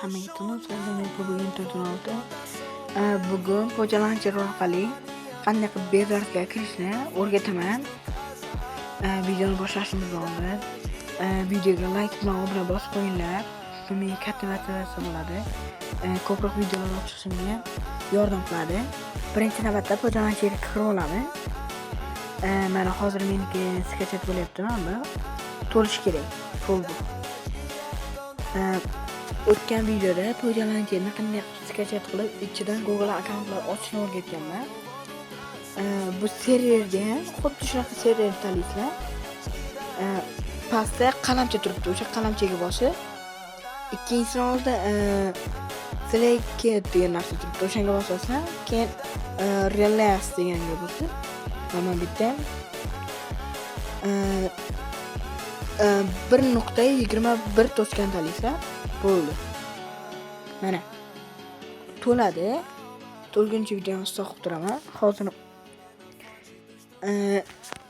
Hammaga bugun tutunoldi. Bugun foydalanuvchi orqali qanday qilib bezlarga kirishni o'rgataman. Videoni boshlashimiz oldin videoga like bilan obuna bosib qo'yinglar. Bu menga katta motivatsiya bo'ladi. Ko'proq videolar chiqishimga yordam qiladi. Birinchi navbatda foydalanuvchiga kirib olaman. Mana hozir meniki sketchet bo'lyapti, mana to'lish kerak. To'ldi. O'tgan videoda foydalanuvchini qanday sketchet qilib ichidan Google akkauntlar ochishni o'rgatganman. Bu serverga xuddi shunaqa server tanlaysizlar. Pastda qalamcha turibdi. O'sha qalamchaga bosib, ikkinchi oldida select degan narsa turibdi. O'shanga bosasizlar, keyin relax deganga bosib, mana bitta 1.21 tochkani tanlaysizlar. Bo'ldi. Mana to'ladi. To'lguncha videoni saqlab turaman. Hozir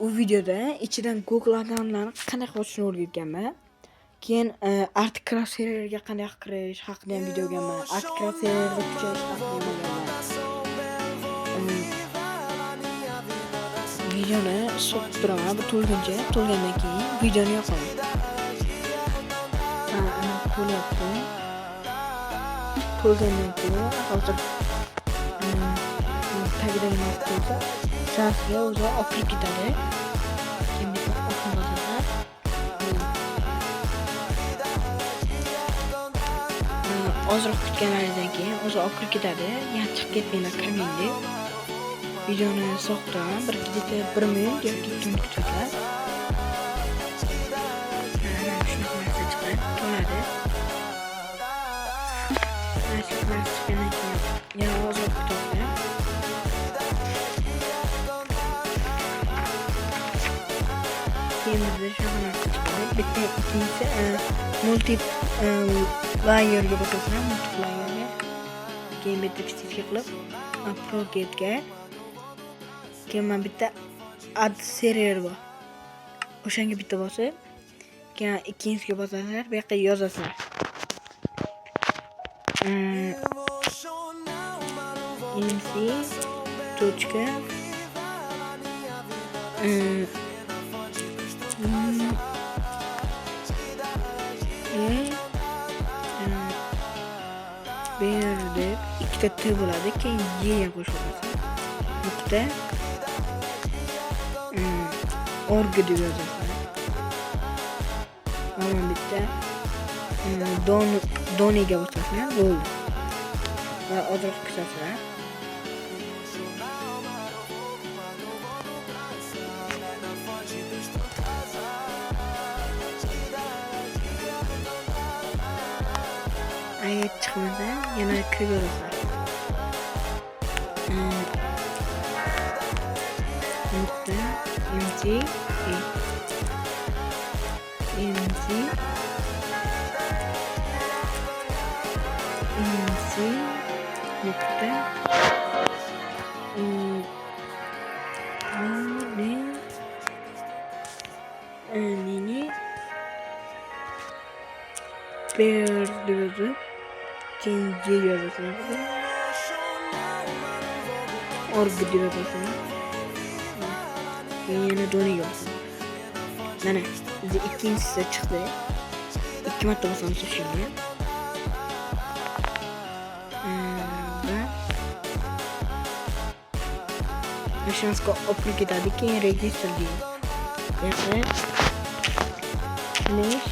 u videoda ichidan Google akkauntlarni qanday ochishni o'rgatganman. Keyin ArtCraft serverga qanday kirish haqida ham video olganman. ArtCraft serverga kuchayish haqida ham olganman. Videoni saqlab turaman. Bu to'lguncha, to'lgandan keyin videoni yoqaman. To'lyapti. To'lgandan keyin hozir tagidagi narsa shansga o'zi oqib ketadi. Keyin bitta oqib bosadi. Ozroq kutganlaringizdan keyin o'zi oqib ketadi. Yana chiqib ketmanglar, kirmang deb. Videoni saqlaman. Bir minut yoki 2 minut kutinglar. Shunaqa narsa chiqadi. To'ladi. Yana ozroq kutamiz. Keyin bizda shunaqa narsa chiqadi. Bitta ikkinchisi multiplayerga bosasizlar, multiplayerga. Keyin bitta kichikka qilib Progetga. Keyin men bitta add server bor. O'shanga bitta bosib, keyin ikkinchisiga bosasizlar, bu yerga yozasizlar. mc.b deb ikkita t bo'ladi, keyin y qo'shiladi. Nuqta org deb yozasiz. Mana bitta doniga bosasizlar, bo'ldi. Va ozroq kutasizlar. Agar chiqmasa, yana kiraverasizlar. Nuqta mc nokta nini per diyordu. Kendi yazısını org diyorsun. Yine dönüyorsun. Mana bize ikincisi çıktı. 2 marta basalım şimdi. Nashonga olib ketadi, keyin register deydi. Yaxshi. Flash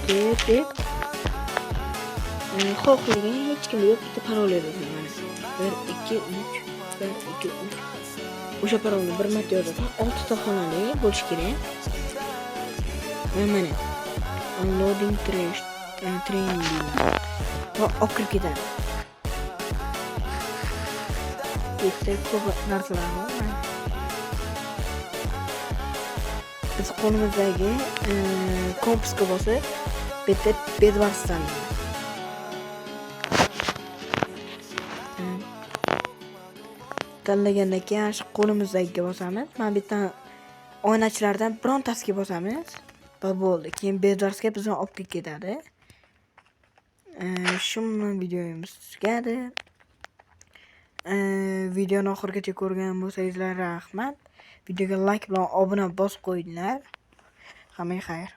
register. Xohlagan hech kim yo'q, bitta parol yozasiz mana. 1 2 3 1 2 3. O'sha parolni bir marta yozasiz. 6 ta xonali bo'lishi kerak. Mana. Unloading training deydi. Va olib ketadi. Bitta ko'p narsalar bor. Biz qo'limizdagi kompasga bosib, bitta bedvarsdan tanlagandan keyin shu qo'limizdagiga bosamiz. Mana bitta oynachilardan birontasiga bosamiz. bo'ldi. Keyin Bedarsga bizni olib ketadi. Shu bilan videomiz tugadi. Videoni oxirigacha ko'rgan bo'lsangizlar rahmat. Videoga like bilan obuna bosib qo'yinglar. Hammaga xayr.